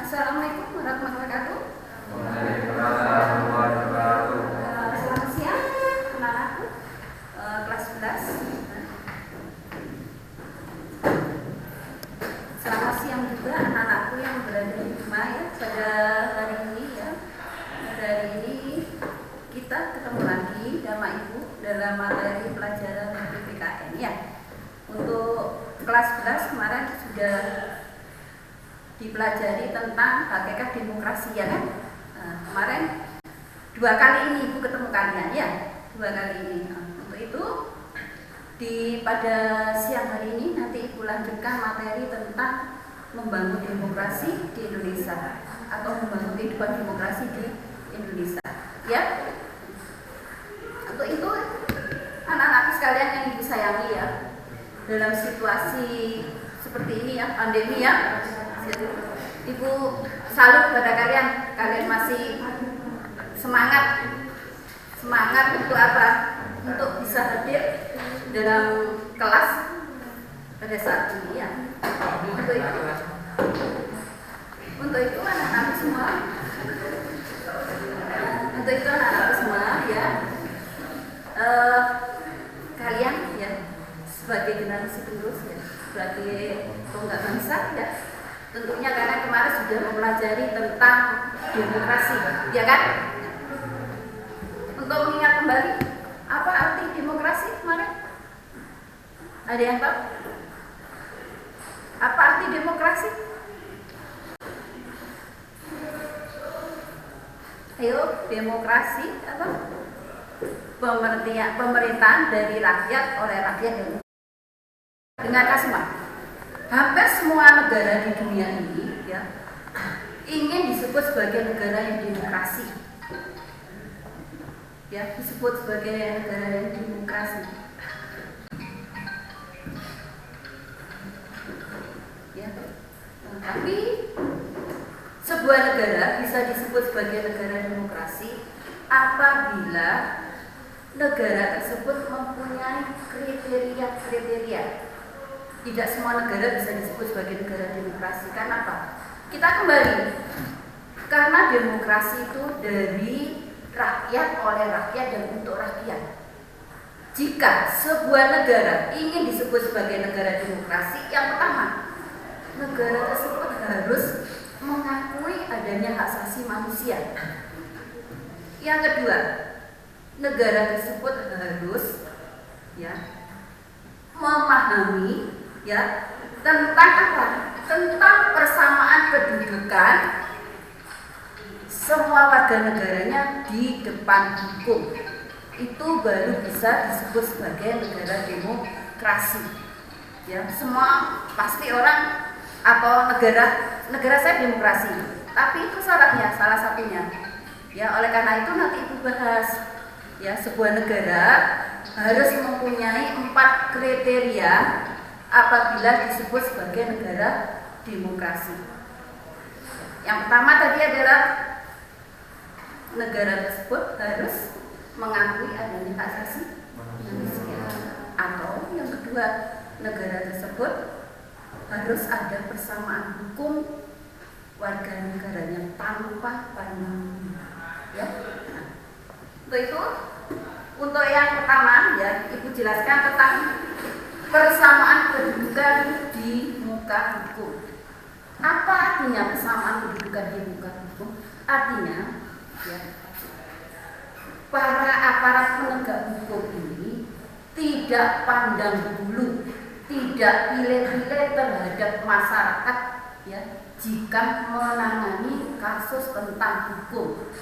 Assalamualaikum warahmatullahi wabarakatuh. Waalaikumsalam warahmatullahi wabarakatuh. Selamat siang anak-anakku kelas 11. Selamat siang juga anak-anakku yang berada di rumah ya. Pada hari ini ya, pada hari ini kita ketemu lagi sama Ibu dalam materi pelajaran PPKN ya. Untuk kelas 11 kemarin sudah dipelajari tentang hakikat demokrasi ya kan. Kemarin 2 kali ini Ibu ketemu kalian ya, 2 kali ini. Untuk itu pada siang hari ini nanti Ibu lanjutkan materi tentang membangun demokrasi di Indonesia atau membangun kehidupan demokrasi di Indonesia ya. Untuk itu anak-anak sekalian yang Ibu sayangi ya, dalam situasi seperti ini ya, pandemi ya, Ibu salut pada kalian. Kalian masih semangat untuk apa? Untuk bisa hadir dalam kelas pada saat ini ya. Untuk itu anak-anak semua ya, kalian ya sebagai generasi penerus ya, sebagai tonggak bangsa ya, tentunya karena kemarin sudah mempelajari tentang demokrasi ya kan. Untuk mengingat kembali apa arti demokrasi kemarin, ada yang tahu apa arti demokrasi? Ayo, demokrasi apa? Pemerintahan dari rakyat oleh rakyat. Dengarkan semua. Hampir semua negara di dunia ini ya ingin disebut sebagai negara yang demokrasi. Ya, disebut sebagai negara yang demokrasi. Ya. Tapi sebuah negara bisa disebut sebagai negara demokrasi apabila negara tersebut mempunyai kriteria. Tidak semua negara bisa disebut sebagai negara demokrasi. Karena apa? Kita kembali, karena demokrasi itu dari rakyat, oleh rakyat, dan untuk rakyat. Jika sebuah negara ingin disebut sebagai negara demokrasi, yang pertama, negara tersebut harus mengakui adanya hak asasi manusia. Yang kedua, negara tersebut harus ya memahami ya tentang apa? Tentang persamaan kedudukan semua warga negaranya di depan hukum. Itu baru bisa disebut sebagai negara demokrasi. Ya, semua pasti orang atau negara saya demokrasi. Tapi itu syaratnya, salah satunya. Ya, oleh karena itu nanti Ibu bahas ya, sebuah negara harus mempunyai 4 kriteria apabila disebut sebagai negara demokrasi. Yang pertama tadi adalah negara tersebut harus mengakui adanya hak asasi manusia. Atau yang kedua, negara tersebut harus ada persamaan hukum warga negaranya tanpa pandang bulu. Ya. Nah, untuk itu, untuk yang pertama ya, Ibu jelaskan tentang persamaan kedudukan di muka hukum. Apa artinya persamaan kedudukan di muka hukum? Artinya ya, para aparat penegak hukum ini tidak pandang bulu, tidak pilih-pilih terhadap masyarakat ya, jika menangani kasus tentang hukum.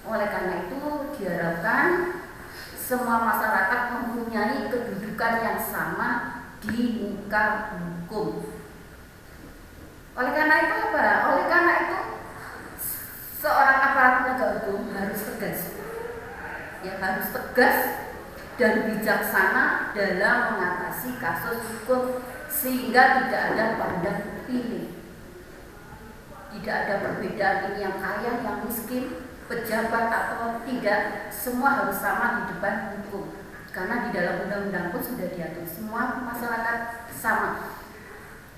Oleh karena itu diharapkan semua masyarakat mempunyai kedudukan yang sama di muka hukum. Oleh karena itu apa? Oleh karena itu seorang aparat penegak hukum harus tegas. Ya, harus tegas dan bijaksana dalam mengatasi kasus hukum sehingga tidak ada pandang pilih. Tidak ada perbedaan ini yang kaya, yang miskin, pejabat atau tidak, semua harus sama di depan hukum. Karena di dalam undang-undang pun sudah diatur semua masyarakat sama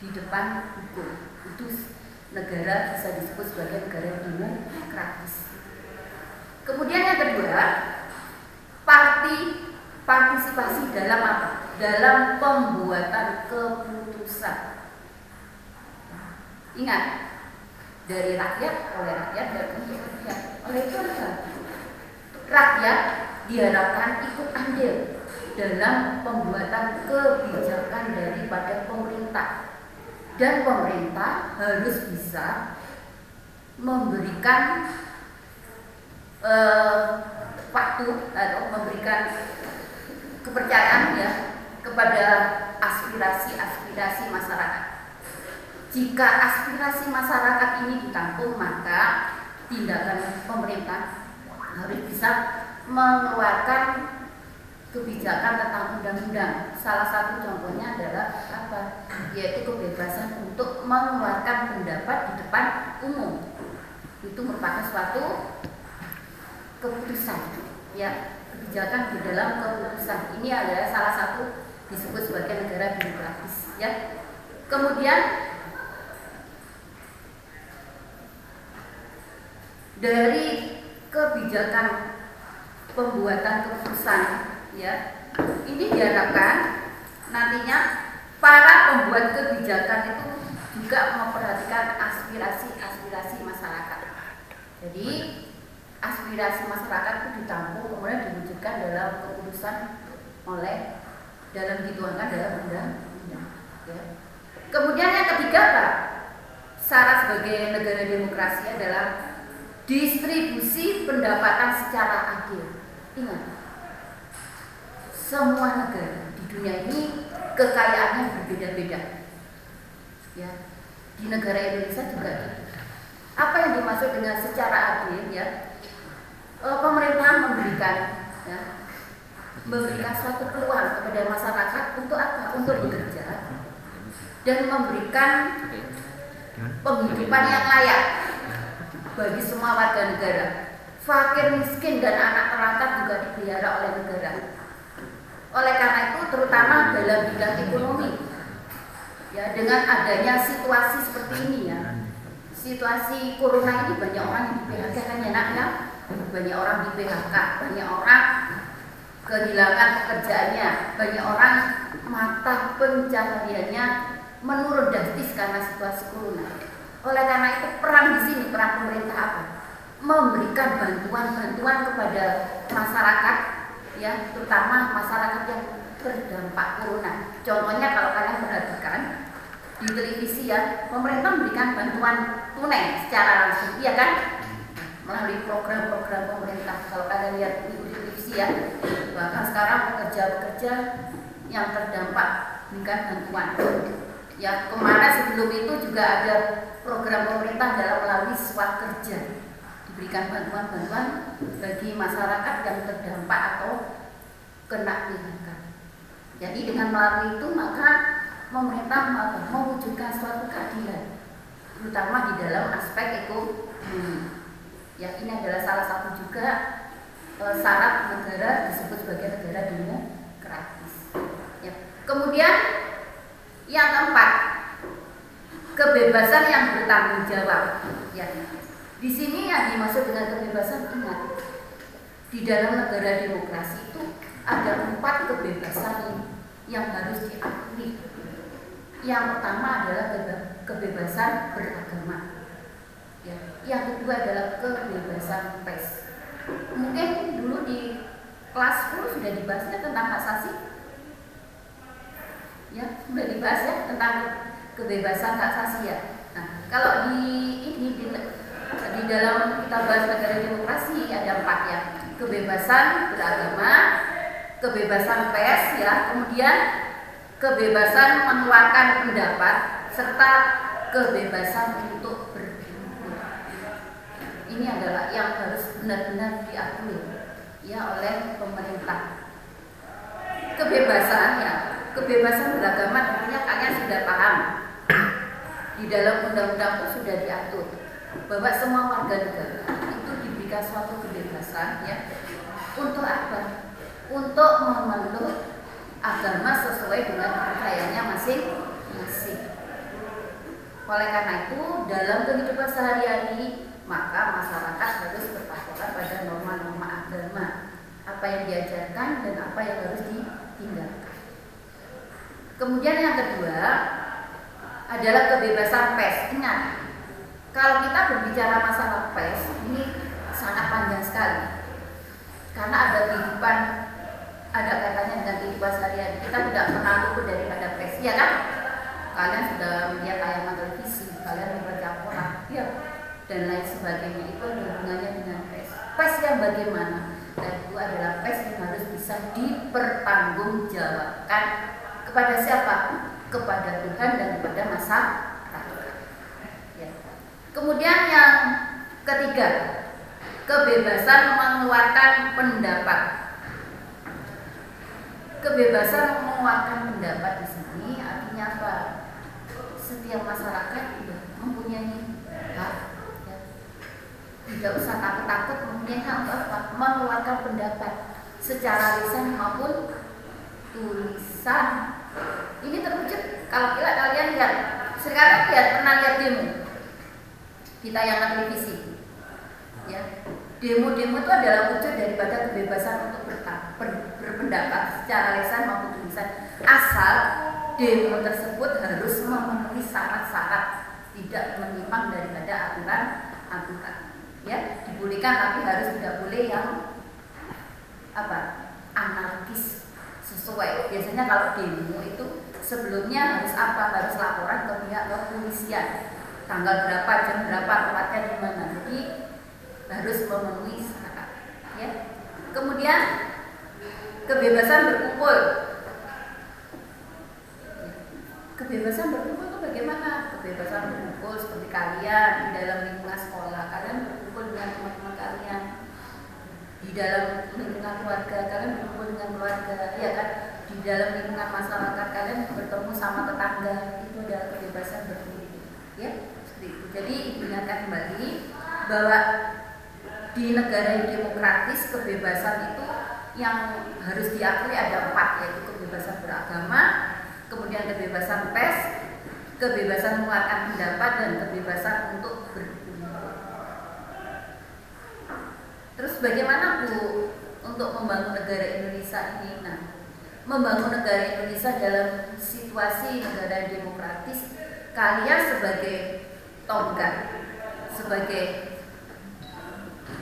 di depan hukum. Itu negara bisa disebut sebagai negara demokratis. Kemudian yang kedua, partisipasi dalam apa? Dalam pembuatan keputusan. Ingat, dari rakyat, oleh rakyat, dan untuk rakyat. Oleh itu rakyat diharapkan ikut andil dalam pembuatan kebijakan daripada pemerintah, dan pemerintah harus bisa memberikan waktu atau memberikan kepercayaan ya kepada aspirasi masyarakat. Jika aspirasi masyarakat ini ditampung, maka tindakan pemerintah harus bisa mengeluarkan kebijakan tentang undang-undang. Salah satu contohnya adalah apa? Yaitu kebebasan untuk mengeluarkan pendapat di depan umum. Itu merupakan suatu keputusan, ya, kebijakan di dalam keputusan. Ini adalah salah satu disebut sebagai negara demokratis, ya. Kemudian dari kebijakan pembuatan keputusan, ya, ini diharapkan nantinya para pembuat kebijakan itu juga memperhatikan aspirasi masyarakat. Jadi aspirasi masyarakat itu ditampung kemudian diwujudkan dalam keputusan dituangkan dalam undang-undang. Ya. Kemudian yang ketiga, Pak, syarat sebagai negara demokrasi adalah distribusi pendapatan secara adil. Ingat, semua negara di dunia ini kekayaannya berbeda-beda. Ya, di negara Indonesia juga gitu. Apa yang dimaksud dengan secara adil, ya? Pemerintah memberikan suatu peluang kepada masyarakat untuk apa? Untuk bekerja dan memberikan penghidupan yang layak bagi semua warga negara. Fakir, miskin, dan anak terlantar juga dipelihara oleh negara. Oleh karena itu, terutama dalam bidang ekonomi, ya, dengan adanya situasi seperti ini, ya, situasi corona ini, banyak orang yang di PHK kan ya, nak, ya? Banyak orang di PHK, banyak orang kehilangan pekerjaannya, banyak orang mata pencahariannya menurun drastis karena situasi corona. Oleh karena itu, peran di sini, peran pemerintah apa? Memberikan bantuan kepada masyarakat, ya, terutama masyarakat yang terdampak corona. Contohnya kalau kalian perhatikan di televisi, ya, pemerintah memberikan bantuan tunai secara langsung, iya kan? Melalui program-program pemerintah. Kalau kalian lihat di televisi, ya, bahkan sekarang pekerja-pekerja yang terdampak dengan bantuan. Ya, kemarin sebelum itu juga ada program pemerintah dalam melalui Swakerja, diberikan bantuan-bantuan bagi masyarakat yang terdampak atau kena PHK. Jadi dengan melalui itu maka pemerintah mewujudkan suatu keadilan, terutama di dalam aspek ekonomi. Ya, ini adalah salah satu juga syarat negara disebut sebagai negara demokratis. Ya. Kemudian yang keempat, kebebasan yang bertanggung jawab. Ya. Di sini yang dimaksud dengan kebebasan, ingat, di dalam negara demokrasi itu ada 4 kebebasan yang harus diakui. Yang pertama adalah kebebasan beragama. Ya. Yang kedua adalah kebebasan pers. Mungkin dulu di kelas 10 sudah dibahasnya tentang hak asasi. Ya, sudah dibahas ya tentang kebebasan hak asasi, ya. Nah, kalau di dalam kita bahas negara demokrasi ada 4, ya. Kebebasan beragama, kebebasan pers, ya, kemudian kebebasan mengeluarkan pendapat, serta kebebasan untuk berkumpul. Ini adalah yang harus benar-benar diakui, ya, oleh pemerintah. Kebebasan, ya, kebebasan beragama tentunya kalian sudah paham. Di dalam undang-undang itu sudah diatur bahwa semua warga negara itu diberikan suatu kebebasan, ya, untuk apa? Untuk memeluk agama sesuai dengan kepercayaannya masing-masing. Oleh karena itu, dalam kehidupan sehari-hari, maka masyarakat harus berpatokan pada norma-norma agama, apa yang diajarkan dan apa yang harus ditinggalkan. Kemudian yang kedua adalah kebebasan pers. Ingat, kalau kita berbicara masalah pers, ini sangat panjang sekali. Karena ada kehidupan, ada kaitannya dengan kehidupan sehari-hari. Kita tidak pernah luput daripada pers, ya kan? Kalian sudah melihat tayangan televisi, kalian membaca koran, ya, dan lain sebagainya. Itu ada hubungannya dengan pers. Pers yang bagaimana? Dan itu adalah pers yang harus bisa dipertanggungjawabkan kepada siapa? Kepada Tuhan dan kepada masyarakat. Ya. Kemudian yang ketiga, kebebasan mengeluarkan pendapat. Kebebasan mengeluarkan pendapat di sini artinya apa? Setiap masyarakat mempunyai hak, ya. Tidak usah takut-takut mempunyai hak untuk apa? Mengeluarkan pendapat secara lisan maupun tulisan. Ini terwujud kalau kalian lihat, sekarang pernah lihat demo di tayangan televisi, ya. Demo-demo itu adalah wujud daripada kebebasan untuk berpendapat secara lisan maupun tulisan, asal demo tersebut harus memenuhi syarat-syarat, tidak menyimpang daripada aturan-aturan. Ya, dibolehkan tapi harus tidak boleh yang anarkis, sesuai. Biasanya kalau demo itu sebelumnya harus harus laporan ke pihak kepolisian, tanggal berapa, jam berapa, tempatnya di mana. Jadi harus memenuhi syarat, ya. Kemudian kebebasan berkumpul. Kebebasan berkumpul itu bagaimana? Kebebasan berkumpul seperti kalian di dalam lingkungan sekolah, kalian berkumpul dengan teman-teman kalian. Di dalam lingkungan keluarga, kalian berkumpul dengan keluarga, ya kan? Di dalam lingkungan masyarakat, kalian bertemu sama tetangga, itu adalah kebebasan berkumpul, ya. Seperti itu. Jadi diingatkan kembali bahwa di negara yang demokratis, kebebasan itu yang harus diakui ada 4, yaitu kebebasan beragama, kemudian kebebasan pers, kebebasan mengeluarkan pendapat, dan kebebasan untuk berkumpul. Terus bagaimana Bu untuk membangun negara Indonesia ini? Nah, membangun negara Indonesia dalam situasi negara demokratis, kalian sebagai tonggak, sebagai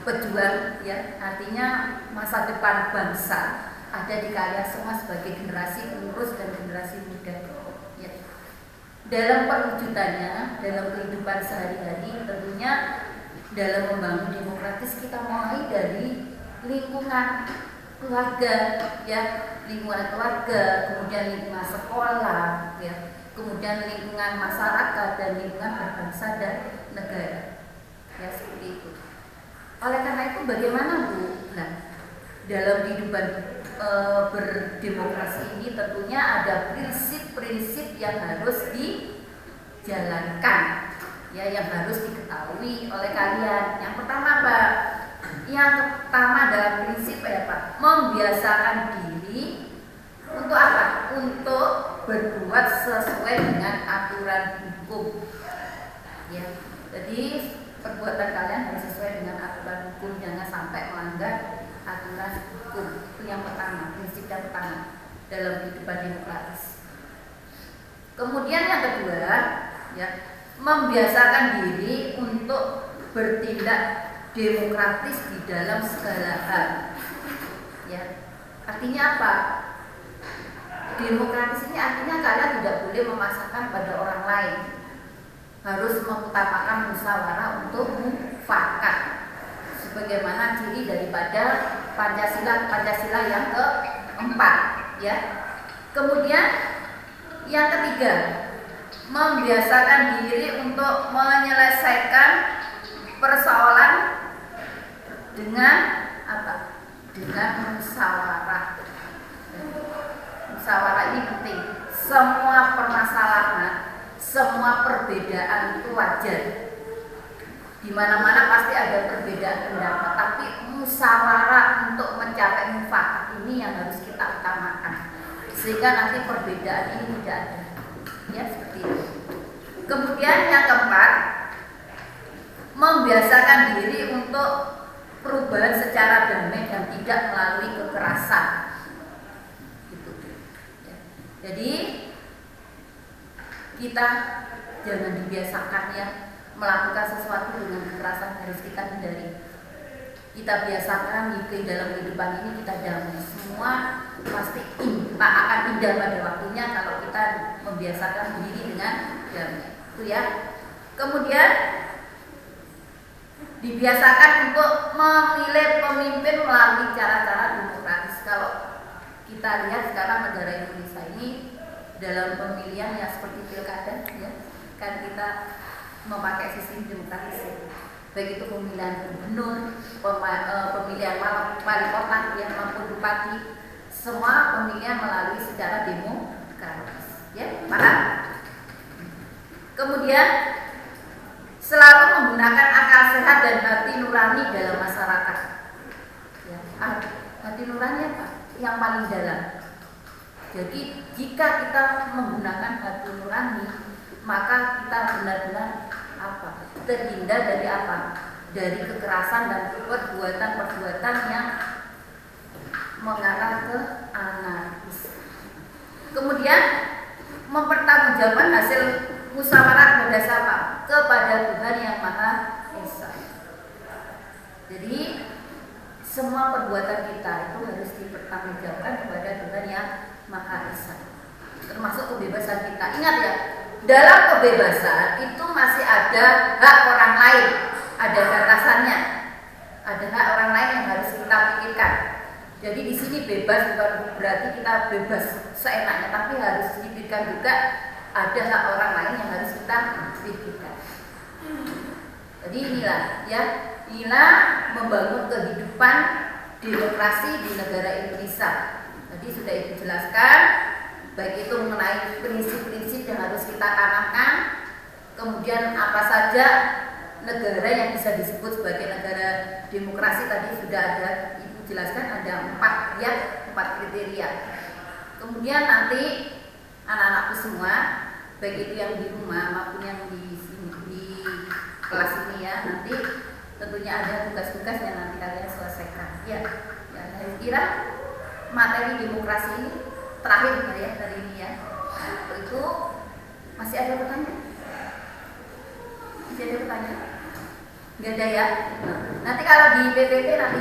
pejuang, ya, artinya masa depan bangsa ada di kalian semua sebagai generasi penerus dan generasi muda, ya. Dalam perwujudannya, dalam kehidupan sehari-hari, tentunya dalam membangun demokratis kita mulai dari lingkungan keluarga, ya, lingkungan keluarga, kemudian lingkungan sekolah, ya, kemudian lingkungan masyarakat dan lingkungan berbangsa dan negara, ya, seperti itu. Oleh karena itu bagaimana Bu? Nah, dalam kehidupan berdemokrasi ini tentunya ada prinsip-prinsip yang harus dijalankan, ya, yang harus diketahui oleh kalian. Yang pertama apa? Yang pertama adalah prinsip Pak? Membiasakan diri untuk apa? Untuk berbuat sesuai dengan aturan hukum, ya. Jadi perbuatan kalian harus sesuai dengan aturan hukum, jangan sampai melanggar aturan hukum. Itu yang pertama, prinsip yang pertama dalam kehidupan demokratis. Kemudian yang kedua, ya, membiasakan diri untuk bertindak demokratis di dalam segala hal, ya. Artinya apa? Demokratis ini artinya kalian tidak boleh memaksakan pada orang lain, harus mengutamakan musyawarah untuk mufakat, sebagaimana ciri daripada Pancasila yang keempat, ya. Kemudian yang ketiga, membiasakan diri untuk menyelesaikan persoalan dengan apa? Dengan musyawarah. Musyawarah ini penting. Semua permasalahan, semua perbedaan itu wajar. Di mana-mana pasti ada perbedaan pendapat, tapi musyawarah untuk mencapai mufakat ini yang harus kita utamakan, sehingga nanti perbedaan ini tidak ada, ya, seperti itu. Kemudian yang keempat, membiasakan diri untuk perubahan secara damai dan tidak melalui kekerasan. Gitu. Ya. Jadi kita jangan dibiasakan ya melakukan sesuatu dengan kekerasan, harus kita hindari. Kita biasakan di dalam kehidupan ini kita damai. Semua pasti akan indah pada waktunya kalau kita membiasakan diri dengan damai. Itu ya. Kemudian dibiasakan untuk memilih pemimpin melalui cara-cara demokratis. Kalau kita lihat sekarang negara Indonesia ini dalam pemilihan yang seperti pilkada ya, kan kita memakai sistem demokratis ya. Baik itu pemilihan gubernur, pemilihan wali kota ya, maupun bupati, semua pemilihan melalui secara demokratis ya, paham? Kemudian selalu menggunakan akal sehat dan hati nurani dalam masyarakat ya, hati nurani apa? Yang paling dalam. Jadi jika kita menggunakan hati nurani, maka kita benar-benar apa? Terhindar dari apa? Dari kekerasan dan perbuatan-perbuatan yang mengarah ke anarkis. Kemudian mempertanggungjawabkan hasil musyawarah kepada siapa? Kepada Tuhan Yang Maha Esa. Jadi semua perbuatan kita itu harus dipertanggungjawabkan kepada Tuhan Yang Maha Esa. Termasuk kebebasan kita. Ingat ya, dalam kebebasan itu masih ada hak orang lain, ada batasannya, ada hak orang lain yang harus kita pikirkan. Jadi di sini bebas bukan berarti kita bebas seenaknya, tapi harus dipikirkan juga ada hak orang lain yang harus kita pikirkan. Jadi inilah ya, inilah membangun kehidupan demokrasi di negara Indonesia. Tadi sudah Ibu jelaskan. Baik itu mengenai prinsip-prinsip yang harus kita tanamkan, kemudian apa saja negara yang bisa disebut sebagai negara demokrasi tadi sudah ada Ibu jelaskan, ada 4 ya, 4 kriteria. Kemudian nanti anak-anakku semua, baik itu yang di rumah maupun yang di kelas ini ya, nanti tentunya ada tugas-tugas yang nanti kalian selesaikan. Ya, saya kira materi demokrasi ini terakhir ya hari ini ya. Nah, itu masih ada pertanyaan? Masih ada pertanyaan? Nggak ada ya? Nah, nanti kalau di PPT nanti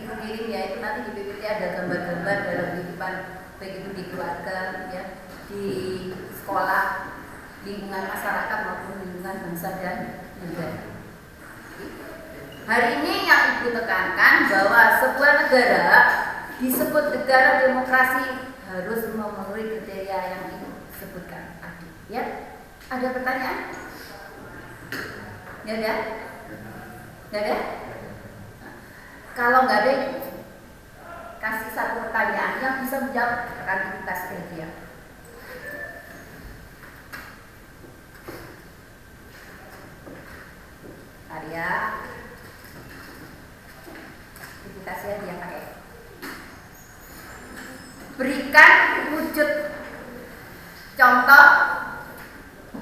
Ibu kirim ya, itu nanti di PPT ada gambar-gambar dalam kehidupan baik itu di keluarga ya, di sekolah, lingkungan masyarakat maupun lingkungan bangsa dan negara. Hari ini yang Ibu tekankan bahwa sebuah negara disebut negara demokrasi harus memenuhi kriteria yang disebutkan tadi. Ya, ada pertanyaan? Nggak ada? Nggak ada? Nah, kalau nggak ada, kasih satu pertanyaan yang bisa menjawab, akan kita kasih hadiah. Arya, kita kasih hadiah pakai. Berikan wujud contoh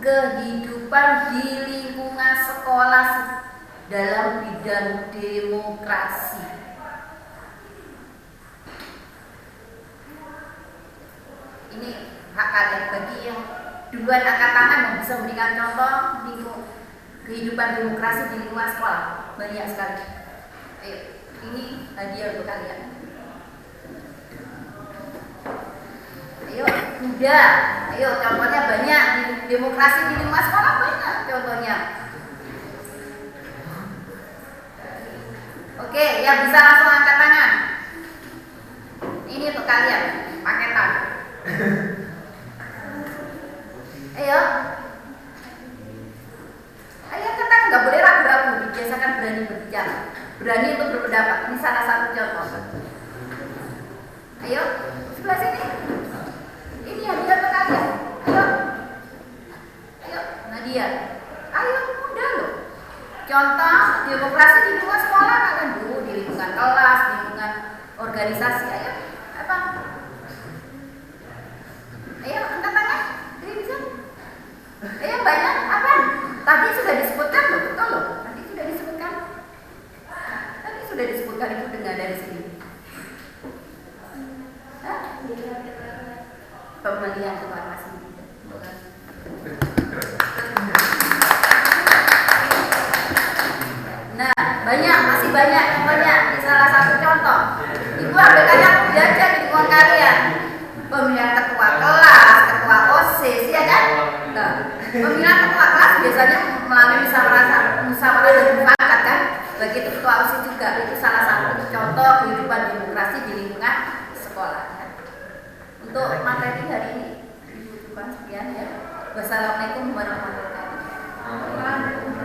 kehidupan di lingkungan sekolah dalam bidang demokrasi. Ini hak kalian, bagi yang duluan angkat tangan yang bisa memberikan contoh kehidupan demokrasi di lingkungan sekolah. Banyak sekali. Ayo, ini hadiah untuk kalian. Ayo, udah. Ayo, contohnya banyak. Di demokrasi di lingkungan sekolah banyak contohnya. Oke, yang bisa langsung angkat tangan. Ini untuk kalian, paketan. Ayo. Ayo katakan, nggak boleh ragu-ragu. Biasakan berani berbicara, berani untuk berpendapat. Ini salah satu contoh. Ayo, sebelah sini. Ini hadiah untuk kalian. Ayo. Ayo, Nadia. Ayo, mudah loh. Contoh demokrasi di lingkungan sekolah kalian dulu, di lingkungan kelas, di lingkungan organisasi. Ayo, apa? Ayo, angkat tangan. Ini bisa. Ayo, banyak apa Tadi sudah disebutkan loh, betul loh. Tadi sudah disebutkan. Tadi sudah disebutkan itu dengar dari sini. Pemilihan keluar masih. Nah, masih banyak contohnya. Ini salah satu contoh. Ibu ambil kayak belajar di lingkungan kalian. Pemilihan ketua kelas, ketua OSIS, ya kan? Nah, pemilihan ketua kelas biasanya melalui musyawarah dan mufakat kan? Begitu ketua OSIS juga, itu salah satu contoh kehidupan demokrasi di lingkungan sekolah. Kan? Untuk materi hari ini, Ibu cukup sekian ya. Wassalamualaikum warahmatullahi wabarakatuh.